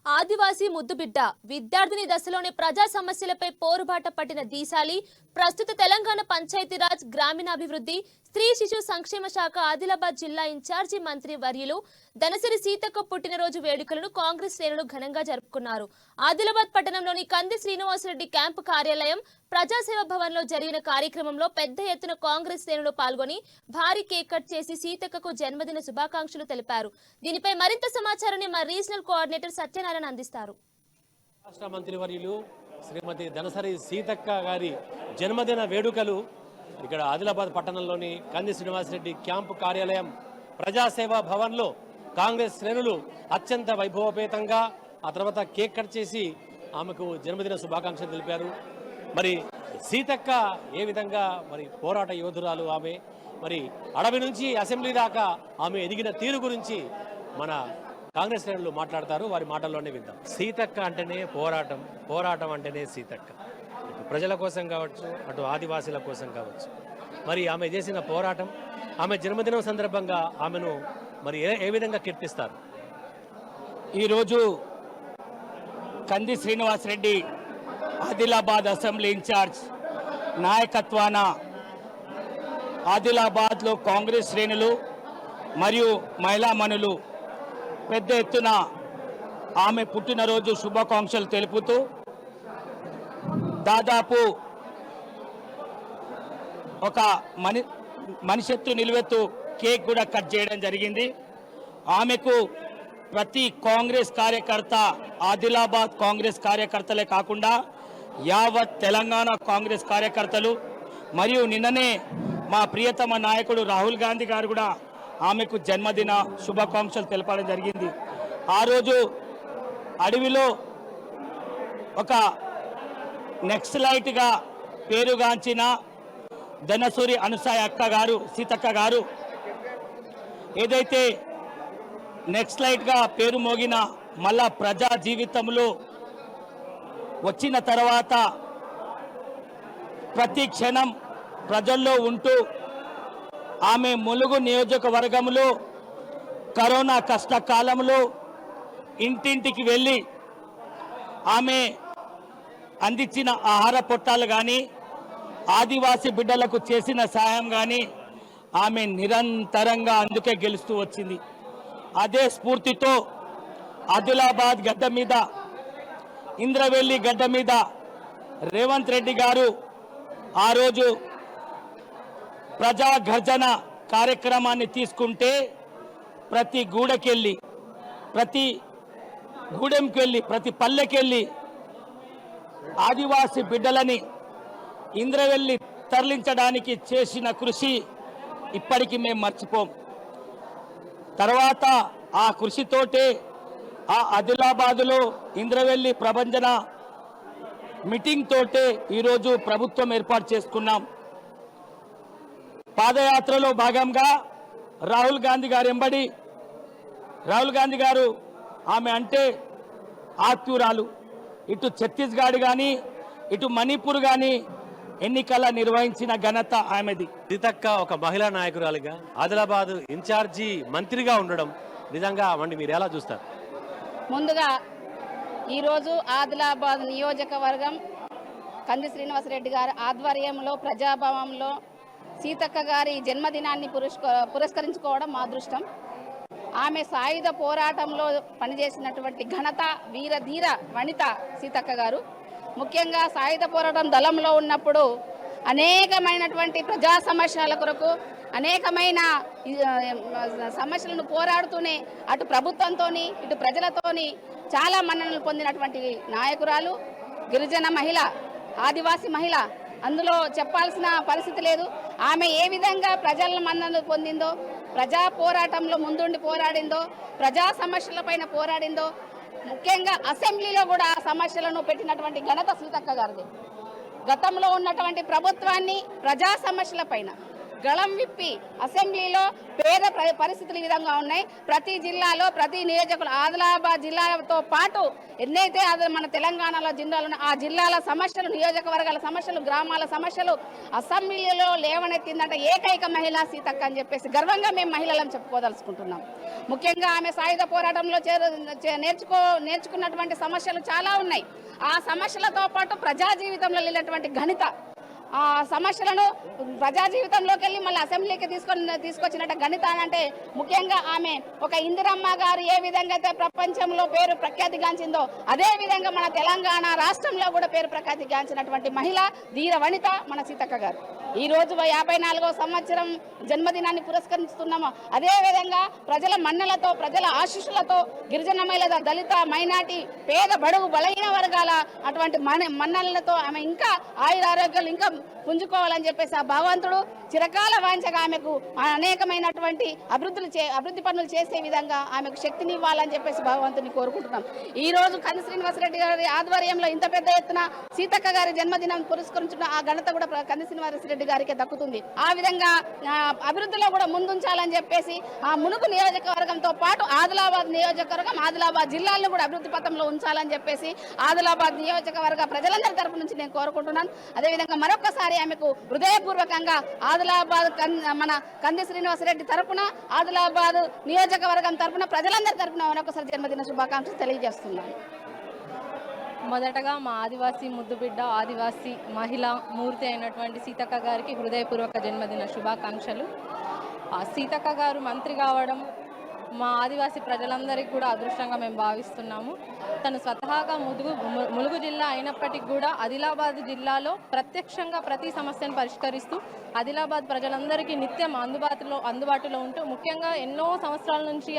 ఆదివాసీ ముద్దుబిడ్డ విద్యార్థిని దశలోనే ప్రజా సమస్యలపై పోరుబాట పట్టిన దీశాలి ప్రస్తుత తెలంగాణ పంచాయతీరాజ్ గ్రామీణాభివృద్ధి స్త్రీ శిశు సంక్షేమ శాఖ ఆదిలాబాద్ జిల్లా ఇన్ఛార్జి మంత్రి వర్యులు దనసరి సీతక్క పుట్టినరోజు వేడుకలను కాంగ్రెస్ శ్రేణులు ఘనంగా జరుపుకున్నారు. ఆదిలాబాద్ పట్టణంలోని కంది శ్రీనివాసరెడ్డి క్యాంపు కార్యాలయం ప్రజాసేవ భవన్ లో జరిగిన కార్యక్రమంలో పెద్ద ఎత్తున కాంగ్రెస్ శ్రేణులు పాల్గొని భారీ కేక్ కట్ చేసి సీతక్కకు జన్మదిన శుభాకాంక్షలు తెలిపారు. దీనిపై మరింత సమాచారాన్ని మా రీజనల్ కోఆర్డినేటర్ సత్యనారాయణ అందిస్తారు. రాష్ట్ర మంత్రివర్యులు శ్రీమతి దనసరి సీతక్క గారి జన్మదిన వేడుకలు ఇక్కడ ఆదిలాబాద్ పట్టణంలోని కంది శ్రీనివాసరెడ్డి క్యాంపు కార్యాలయం ప్రజాసేవా భవన్లో కాంగ్రెస్ శ్రేణులు అత్యంత వైభవపేతంగా ఆ తర్వాత కేక్ కట్ చేసి ఆమెకు జన్మదిన శుభాకాంక్షలు తెలిపారు. మరి సీతక్క ఏ విధంగా మరి పోరాట యోధురాలు ఆమె, మరి అడవి నుంచి అసెంబ్లీ దాకా ఆమె ఎదిగిన తీరు గురించి మన కాంగ్రెస్ శ్రేణులు మాట్లాడతారు. వారి మాటల్లోనే విందాం. సీతక్క అంటేనే పోరాటం, పోరాటం అంటేనే సీతక్క. ఇటు ప్రజల కోసం కావచ్చు, అటు ఆదివాసీల కోసం కావచ్చు. మరి ఆమె చేసిన పోరాటం, ఆమె జన్మదినం సందర్భంగా ఆమెను మరి ఏ విధంగా కీర్తిస్తారు? ఈరోజు కంది శ్రీనివాసరెడ్డి ఆదిలాబాద్ అసెంబ్లీ ఇన్ఛార్జ్ నాయకత్వాన ఆదిలాబాద్లో కాంగ్రెస్ శ్రేణులు మరియు మహిళామణులు పెద్ద ఎత్తున ఆమె పుట్టినరోజు శుభాకాంక్షలు తెలుపుతూ దాదాపు ఒక మనిషెత్తు నిలువెత్తు కేక్ కూడా కట్ చేయడం జరిగింది. ఆమెకు ప్రతి కాంగ్రెస్ కార్యకర్త, ఆదిలాబాద్ కాంగ్రెస్ కార్యకర్తలే కాకుండా యావత్ తెలంగాణ కాంగ్రెస్ కార్యకర్తలు మరియు నిన్ననే మా ప్రియతమ నాయకుడు రాహుల్ గాంధీ గారు కూడా ఆమెకు జన్మదిన శుభాకాంక్షలు తెలపడం జరిగింది. ఆ రోజు అడవిలో ఒక నెక్సలైట్గా పేరుగాంచిన ధనసూరి అనసూయ అక్క గారు, సీతక్క గారు ఏదైతే నెక్సలైట్గా పేరు మోగిన మళ్ళా ప్రజా జీవితంలో వచ్చిన తర్వాత ప్రతి క్షణం ప్రజల్లో ఉంటూ ఆమె ములుగు నియోజకవర్గంలో కరోనా కష్టకాలంలో ఇంటింటికి వెళ్ళి ఆమె అందించిన ఆహార పొట్టాలు కానీ, ఆదివాసీ బిడ్డలకు చేసిన సాయం కానీ ఆమె నిరంతరంగా అందుకే గెలుస్తూ వచ్చింది. అదే స్ఫూర్తితో ఆదిలాబాద్ గడ్డ మీద, ఇంద్రవెల్లి గడ్డ మీద రేవంత్ రెడ్డి గారు ఆ రోజు ప్రజా గర్జన కార్యక్రమాన్ని తీసుకుంటే ప్రతి గూడకెళ్ళి, ప్రతి గూడెంకెళ్ళి, ప్రతి పల్లెకెళ్ళి ఆదివాసీ బిడ్డలని ఇంద్రవెల్లి తరలించడానికి చేసిన కృషి ఇప్పటికీ మేము మర్చిపోం. తర్వాత ఆ కృషితోటే ఆ ఆదిలాబాదులో ఇంద్రవెల్లి ప్రభంజన మీటింగ్ తోటే ఈరోజు ప్రభుత్వం ఏర్పాటు చేసుకున్నాం. పాదయాత్రలో భాగంగా రాహుల్ గాంధీ గారు ఎంబడి, రాహుల్ గాంధీ గారు ఆమె అంటే ఆత్మీయురాలు. ఇటు ఛత్తీస్గఢ్ కానీ, ఇటు మణిపూర్ కానీ ఎన్నికల నిర్వహించిన ఘనత ఆమెది. సీతక్క ఒక మహిళా నాయకురాలిగా ఆదిలాబాద్ ఇన్ఛార్జి మంత్రిగా ఉండడం నిజంగా అవండి మీరు ఎలా చూస్తారు? ముందుగా ఈరోజు ఆదిలాబాద్ నియోజకవర్గం కంది శ్రీనివాసరెడ్డి గారి ఆధ్వర్యంలో ప్రజాభవనంలో సీతక్క గారి జన్మదినాన్ని పురస్కరించుకోవడం మా అదృష్టం. ఆమె సాయుధ పోరాటంలో పనిచేసినటువంటి ఘనత, వీరధీర వనిత సీతక్క గారు. ముఖ్యంగా సాయుధ పోరాటం దళంలో ఉన్నప్పుడు అనేకమైనటువంటి ప్రజా సమస్యల కొరకు అనేకమైన సమస్యలను పోరాడుతూనే అటు ప్రభుత్వంతో ఇటు ప్రజలతోని చాలా మన్ననలు పొందినటువంటి నాయకురాలు, గిరిజన మహిళ, ఆదివాసీ మహిళ. అందులో చెప్పాల్సిన పరిస్థితి లేదు. ఆమె ఏ విధంగా ప్రజల మన్ననలు పొందిందో, ప్రజా పోరాటంలో ముందుండి పోరాడిందో, ప్రజా సమస్యలపైన పోరాడిందో, ముఖ్యంగా అసెంబ్లీలో కూడా సమస్యలను పెట్టినటువంటి ఘనత సీతక్క గారిది. గతంలో ఉన్నటువంటి ప్రభుత్వాన్ని ప్రజా సమస్యలపైన గళం విప్పి అసెంబ్లీలో పేద పరిస్థితులు ఈ విధంగా ఉన్నాయి. ప్రతి జిల్లాలో ప్రతి నియోజకవర్గం ఆదిలాబాద్ జిల్లాతో పాటు ఎన్నైతే మన తెలంగాణలో జిల్లాలు ఆ జిల్లాల సమస్యలు, నియోజకవర్గాల సమస్యలు, గ్రామాల సమస్యలు అసెంబ్లీలో లేవనెత్తిందంటే ఏకైక మహిళా సీతక్క అని చెప్పేసి గర్వంగా మేము మహిళలను చెప్పుకోదలుచుకుంటున్నాం. ముఖ్యంగా ఆమె సాయుధ పోరాటంలో నేర్చుకున్నటువంటి సమస్యలు చాలా ఉన్నాయి. ఆ సమస్యలతో పాటు ప్రజా జీవితంలో వెళ్ళినటువంటి ఘనత, ఆ సమస్యలను ప్రజా జీవితంలోకి వెళ్ళి మళ్ళీ అసెంబ్లీకి తీసుకొచ్చినట్టు ఘనత అంటే ముఖ్యంగా ఆమె ఒక ఇందిరమ్మ గారు ఏ విధంగా అయితే ప్రపంచంలో పేరు ప్రఖ్యాతిగాంచిందో అదే విధంగా మన తెలంగాణ రాష్ట్రంలో కూడా పేరు ప్రఖ్యాతిగాంచినటువంటి మహిళ ధీర వనిత మన సీతక్క గారు. ఈ రోజు 54వ సంవత్సరం జన్మదినాన్ని పురస్కరిస్తున్నాము. అదే విధంగా ప్రజల మన్నలతో, ప్రజల ఆశీస్సులతో గిరిజన మహిళల, దళిత, మైనార్టీ, పేద, బడుగు, బలహీన వర్గాల అటువంటి మన్నలతో ఆమె ఇంకా ఆయురారోగ్యాలు ఇంకా పుంజుకోవాలని చెప్పేసి ఆ భగవంతుడు చిరకాల వాంఛగా ఆమెకు అనేకమైనటువంటి అభివృద్ధి పనులు చేసే విధంగా ఆమెకు శక్తిని ఇవ్వాలని చెప్పేసి భగవంతుని కోరుకుంటున్నాం. ఈ రోజు కంది శ్రీనివాసరెడ్డి గారి ఆధ్వర్యంలో ఇంత పెద్ద ఎత్తున సీతక్క గారి జన్మదినం పురస్కరించిన ఆ ఘనత కూడా కంది శ్రీనివాసరెడ్డి గారికి దక్కుతుంది. ఆ విధంగా అభివృద్ధిలో కూడా ముందుంచాలని చెప్పేసి ఆ మునుగు నియోజకవర్గంతో పాటు ఆదిలాబాద్ నియోజకవర్గం, ఆదిలాబాద్ జిల్లాలను కూడా అభివృద్ధి పథంలో ఉంచాలని చెప్పేసి ఆదిలాబాద్ నియోజకవర్గ ప్రజలందరి తరపు నుంచి నేను కోరుకుంటున్నాను. అదేవిధంగా మరొకసారి ఆమెకు హృదయపూర్వకంగా ఆదిలాబాద్ మన కంది శ్రీనివాసరెడ్డి తరపున, ఆదిలాబాద్ నియోజకవర్గం తరపున, ప్రజలందరి తరపున మరొకసారి జన్మదిన శుభాకాంక్షలు తెలియజేస్తున్నాను. మొదటగా మా ఆదివాసీ ముద్దుబిడ్డ, ఆదివాసీ మహిళా మూర్తి అయినటువంటి సీతక్క గారికి హృదయపూర్వక జన్మదిన శుభాకాంక్షలు. సీతక్క గారు మంత్రి కావడం మా ఆదివాసీ ప్రజలందరికీ కూడా అదృష్టంగా మేము భావిస్తున్నాము. తను స్వతహాగా ములుగు జిల్లా అయినప్పటికీ కూడా ఆదిలాబాద్ జిల్లాలో ప్రత్యక్షంగా ప్రతి సమస్యను పరిష్కరిస్తూ ఆదిలాబాద్ ప్రజలందరికీ నిత్యం అందుబాటులో ఉంటూ ముఖ్యంగా ఎన్నో సంవత్సరాల నుంచి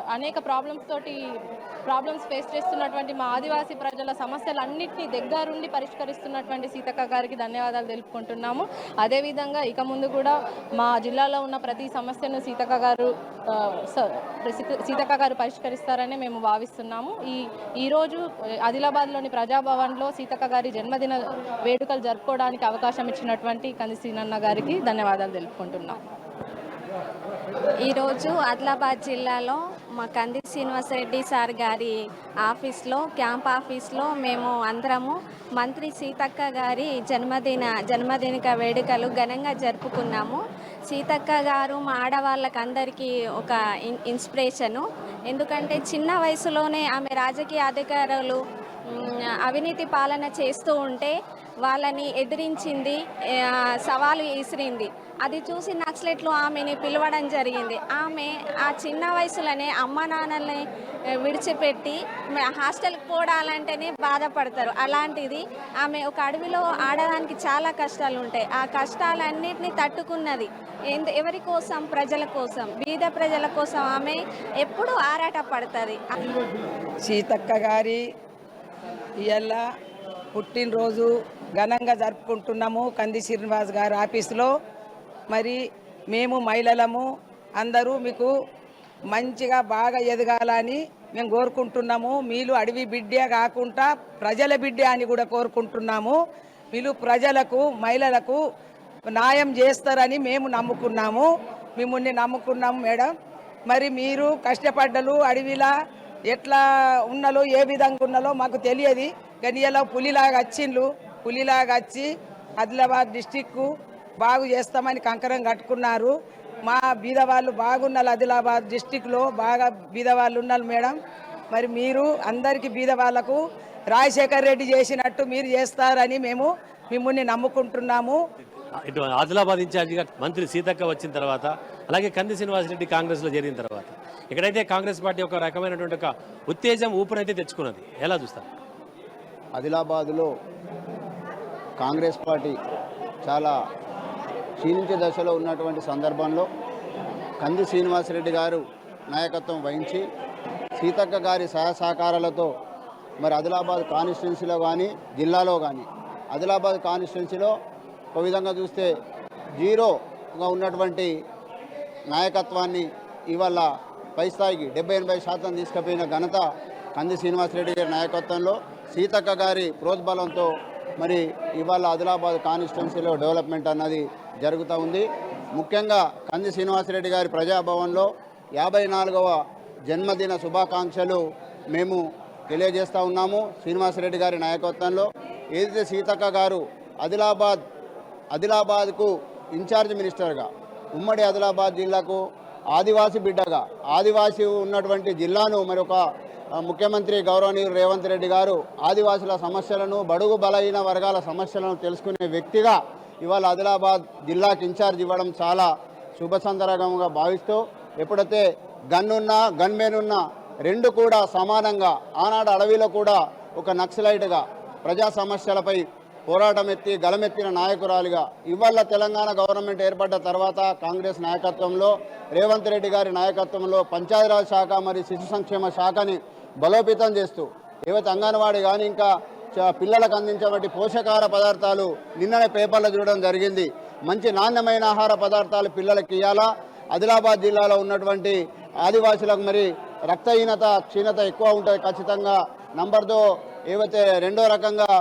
అనేక ప్రాబ్లమ్స్ ఫేస్ చేస్తున్నటువంటి మా ఆదివాసీ ప్రజల సమస్యలన్నింటినీ దగ్గరుండి పరిష్కరిస్తున్నటువంటి సీతక్క గారికి ధన్యవాదాలు తెలుపుకుంటున్నాము. అదేవిధంగా ఇక ముందు కూడా మా జిల్లాలో ఉన్న ప్రతి సమస్యను సీతక్క గారు పరిష్కరిస్తారని మేము భావిస్తున్నాము. ఈరోజు ఆదిలాబాద్లోని ప్రజాభవన్లో సీతక్క గారి జన్మదిన వేడుకలు జరుపుకోవడానికి అవకాశం ఇచ్చినటువంటి కంది శ్రీనన్న గారికి ధన్యవాదాలు తెలుపుకుంటున్నాం. ఈరోజు ఆదిలాబాద్ జిల్లాలో మా కంది శ్రీనివాసరెడ్డి సార్ గారి క్యాంప్ ఆఫీస్లో మేము అందరము మంత్రి సీతక్క గారి జన్మదిన వేడుకలు ఘనంగా జరుపుకున్నాము. సీతక్క గారు మా ఆడవాళ్ళకందరికీ ఒక ఇన్స్పిరేషను. ఎందుకంటే చిన్న వయసులోనే ఆమె రాజకీయ అధికారులు అవినీతి పాలన చేస్తూ ఉంటే వాళ్ళని ఎదిరించింది, సవాలు విసిరింది. అది చూసి నక్సలెట్లు ఆమెని పిలవడం జరిగింది. ఆమె ఆ చిన్న వయసులోనే అమ్మ నాన్నల్ని విడిచిపెట్టి హాస్టల్కి పోవాలంటేనే బాధపడతారు. అలాంటిది ఆమె ఒక అడవిలో ఆడడానికి చాలా కష్టాలు ఉంటాయి. ఆ కష్టాలన్నింటినీ తట్టుకున్నది. ఎవరి కోసం? ప్రజల కోసం, బీద ప్రజల కోసం ఆమె ఎప్పుడూ ఆరాటపడుతుంది. సీతక్క గారి ఇవాళ పుట్టినరోజు ఘనంగా జరుపుకుంటున్నాము కంది శ్రీనివాస్ గారి ఆఫీసులో. మరి మేము మహిళలము అందరూ మీకు మంచిగా బాగా ఎదగాలని మేము కోరుకుంటున్నాము. మీరు అడవి బిడ్డే కాకుండా ప్రజల బిడ్డే అని కూడా కోరుకుంటున్నాము. మీరు ప్రజలకు, మహిళలకు న్యాయం చేస్తారని మేము నమ్ముకున్నాము. మిమ్మల్ని నమ్ముకున్నాము మేడం. మరి మీరు కష్టపడ్డలు అడవిలా ఎట్లా ఉన్నలో, ఏ విధంగా ఉన్నలో మాకు తెలియదు. కానీ ఇలా పులిలాగా వచ్చి ఆదిలాబాద్ డిస్టిక్కు బాగు చేస్తామని కంకరం కట్టుకున్నారు. మా బీదవాళ్ళు బాగున్నారు. ఆదిలాబాద్ డిస్టిక్లో బాగా బీదవాళ్ళు ఉన్నారు మేడం. మరి మీరు అందరికీ బీదవాళ్లకు రాజశేఖర్ రెడ్డి చేసినట్టు మీరు చేస్తారని మేము మిమ్మల్ని నమ్ముకుంటున్నాము. ఇటు ఆదిలాబాద్ ఇన్ఛార్జిగా మంత్రి సీతక్క వచ్చిన తర్వాత, అలాగే కంది శ్రీనివాసరెడ్డి కాంగ్రెస్లో చేరిన తర్వాత ఇక్కడైతే కాంగ్రెస్ పార్టీ ఒక రకమైనటువంటి ఒక ఉత్తేజం, ఊపునైతే తెచ్చుకున్నది. ఎలా చూస్తారు? ఆదిలాబాదులో కాంగ్రెస్ పార్టీ చాలా క్షీణించే దశలో ఉన్నటువంటి సందర్భంలో కంది శ్రీనివాసరెడ్డి గారు నాయకత్వం వహించి సీతక్క గారి సహకారాలతో మరి ఆదిలాబాద్ కాన్స్టిట్యున్సీలో కానీ జిల్లాలో కానీ ఆదిలాబాద్ కాన్స్టిట్యున్సీలో ఒక విధంగా చూస్తే జీరోగా ఉన్నటువంటి నాయకత్వాన్ని ఇవాళ పై స్థాయికి 70-80% తీసుకుపోయిన ఘనత కంది శ్రీనివాసరెడ్డి గారి నాయకత్వంలో, సీతక్క గారి ప్రోద్బలంతో మరి ఇవాళ ఆదిలాబాద్ కాన్స్టిట్యున్సీలో డెవలప్మెంట్ అన్నది జరుగుతూ ఉంది. ముఖ్యంగా కంది శ్రీనివాసరెడ్డి గారి ప్రజాభవన్లో 54వ జన్మదిన శుభాకాంక్షలు మేము తెలియజేస్తూ ఉన్నాము. శ్రీనివాసరెడ్డి గారి నాయకత్వంలో ఏదైతే సీతక్క గారు ఆదిలాబాద్కు ఇన్ఛార్జ్ మినిస్టర్గా, ఉమ్మడి ఆదిలాబాద్ జిల్లాకు ఆదివాసీ బిడ్డగా, ఆదివాసీ ఉన్నటువంటి జిల్లాను మరి ఒక ముఖ్యమంత్రి గౌరవనీయులు రేవంత్ రెడ్డి గారు ఆదివాసుల సమస్యలను, బడుగు బలహీన వర్గాల సమస్యలను తెలుసుకునే వ్యక్తిగా ఇవాళ ఆదిలాబాద్ జిల్లాకి ఇన్ఛార్జ్ ఇవ్వడం చాలా శుభ సందర్భంగా భావిస్తూ, ఎప్పుడైతే గన్నున్నా గన్మెన్ ఉన్నా రెండు కూడా సమానంగా ఆనాడు అడవిలో కూడా ఒక నక్సలైట్గా ప్రజా సమస్యలపై పోరాటం ఎత్తి గలమెత్తిన నాయకురాలిగా ఇవాళ తెలంగాణ గవర్నమెంట్ ఏర్పడ్డ తర్వాత కాంగ్రెస్ నాయకత్వంలో రేవంత్ రెడ్డి గారి నాయకత్వంలో పంచాయతీరాజ్ శాఖ మరియు శిశు సంక్షేమ శాఖని బలోపేతం చేస్తూ ఏవైతే అంగన్వాడీ కానీ ఇంకా పిల్లలకు అందించేటువంటి పోషకాహార పదార్థాలు నిన్ననే పేపర్లో చూడడం జరిగింది. మంచి నాణ్యమైన ఆహార పదార్థాలు పిల్లలకి ఇవ్వాలా. ఆదిలాబాద్ జిల్లాలో ఉన్నటువంటి ఆదివాసులకు మరి రక్తహీనత క్షీణత ఎక్కువ ఉంటుంది. ఖచ్చితంగా నంబర్తో ఏవైతే రెండో రకంగా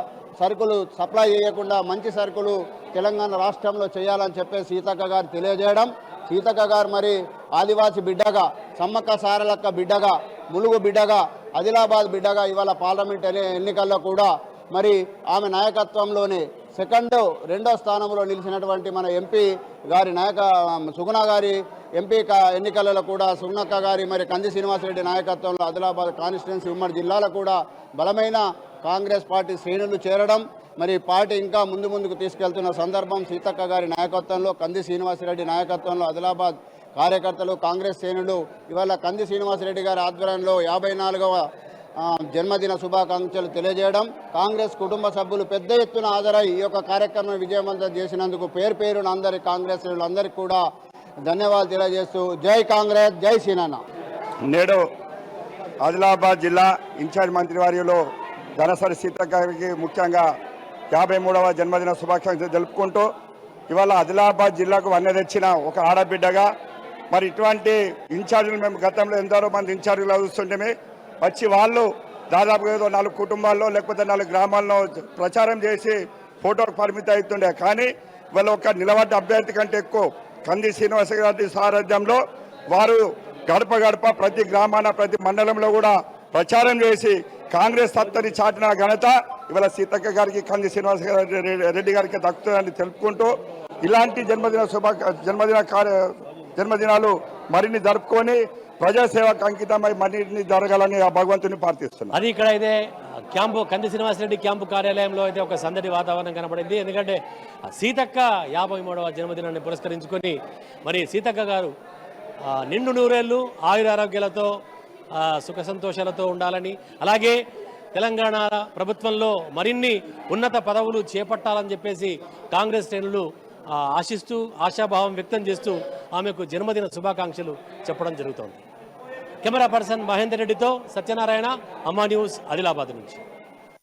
సరుకులు సప్లై చేయకుండా మంచి సరుకులు తెలంగాణ రాష్ట్రంలో చేయాలని చెప్పి సీతక్క గారు తెలియజేయడం, సీతక్క గారు మరి ఆదివాసీ బిడ్డగా, సమ్మక్క సారలక్క బిడ్డగా, ములుగు బిడ్డగా, ఆదిలాబాద్ బిడ్డగా ఇవాళ పార్లమెంట్ ఎన్నికల్లో కూడా మరి ఆమె నాయకత్వంలోనే రెండో స్థానంలో నిలిచినటువంటి మన ఎంపీ గారి సుగుణ గారి ఎంపీ ఎన్నికలలో కూడా సుగుణక్క గారి మరి కంది శ్రీనివాసరెడ్డి నాయకత్వంలో ఆదిలాబాద్ కాన్స్టిట్యున్సీ ఉమ్మడి జిల్లాలో కూడా బలమైన కాంగ్రెస్ పార్టీ శ్రేణులు చేరడం, మరి పార్టీ ఇంకా ముందుకు తీసుకెళ్తున్న సందర్భం సీతక్క గారి నాయకత్వంలో, కంది శ్రీనివాసరెడ్డి నాయకత్వంలో ఆదిలాబాద్ కార్యకర్తలు, కాంగ్రెస్ శ్రేణులు ఇవాళ కంది శ్రీనివాసరెడ్డి గారి ఆధ్వర్యంలో 54వ జన్మదిన శుభాకాంక్షలు తెలియజేయడం, కాంగ్రెస్ కుటుంబ సభ్యులు పెద్ద ఎత్తున హాజరై ఈ యొక్క కార్యక్రమం విజయవంతం చేసినందుకు పేరున అందరి కాంగ్రెస్ శ్రేణులందరికీ కూడా ధన్యవాదాలు తెలియజేస్తూ జై కాంగ్రెస్, జై సీనన్న. నేడు ఆదిలాబాద్ జిల్లా ఇన్ఛార్జ్ మంత్రివర్యులు ధనసరి సీతక్క గారికి ముఖ్యంగా 53వ జన్మదిన శుభాకాంక్షలు తెలుపుకుంటూ ఇవాళ ఆదిలాబాద్ జిల్లాకు వన్నె తెచ్చిన ఒక ఆడబిడ్డగా మరి ఇటువంటి ఇన్ఛార్జీలు మేము గతంలో ఎందరో మంది ఇన్ఛార్జీలు చూస్తుంటే వచ్చి వాళ్ళు దాదాపుగా ఏదో 4 కుటుంబాల్లో లేకపోతే 4 గ్రామాల్లో ప్రచారం చేసి ఫోటోకు పరిమితి అవుతుండే. కానీ వాళ్ళు ఒక నిలబడ్డ అభ్యర్థి కంటే ఎక్కువ కంది శ్రీనివాస గారి సారథ్యంలో వారు గడప గడప ప్రతి గ్రామాన ప్రతి మండలంలో కూడా ప్రచారం చేసి కాంగ్రెస్ సత్తని చాటిన ఘనత ఇవాళ సీతక్క గారికి కంది శ్రీనివాస రెడ్డి గారికి దక్కుతుందని తెలుపుకుంటూ ఇలాంటి జన్మదినాలు మరిన్ని జరుపుకొని ప్రజాసేవకు అంకితమై మరిన్ని జరగాలని ఆ భగవంతుని ప్రార్థిస్తున్నాను. అది ఇక్కడ అయితే కంది శ్రీనివాసరెడ్డి క్యాంపు కార్యాలయంలో అయితే ఒక సందడి వాతావరణం కనబడింది. ఎందుకంటే సీతక్క 53వ జన్మదినాన్ని పురస్కరించుకొని మరి సీతక్క గారు నిండు నూరేళ్లు ఆయురారోగ్యాలతో సుఖ సంతోషాలతో ఉండాలని, అలాగే తెలంగాణ ప్రభుత్వంలో మరిన్ని ఉన్నత పదవులు చేపట్టాలని చెప్పేసి కాంగ్రెస్ శ్రేణులు ఆశిస్తూ ఆశాభావం వ్యక్తం చేస్తూ ఆమెకు జన్మదిన శుభాకాంక్షలు చెప్పడం జరుగుతోంది. కెమెరా పర్సన్ మహేందర్ రెడ్డితో సత్యనారాయణ, అమ్మా న్యూస్, ఆదిలాబాద్ నుంచి.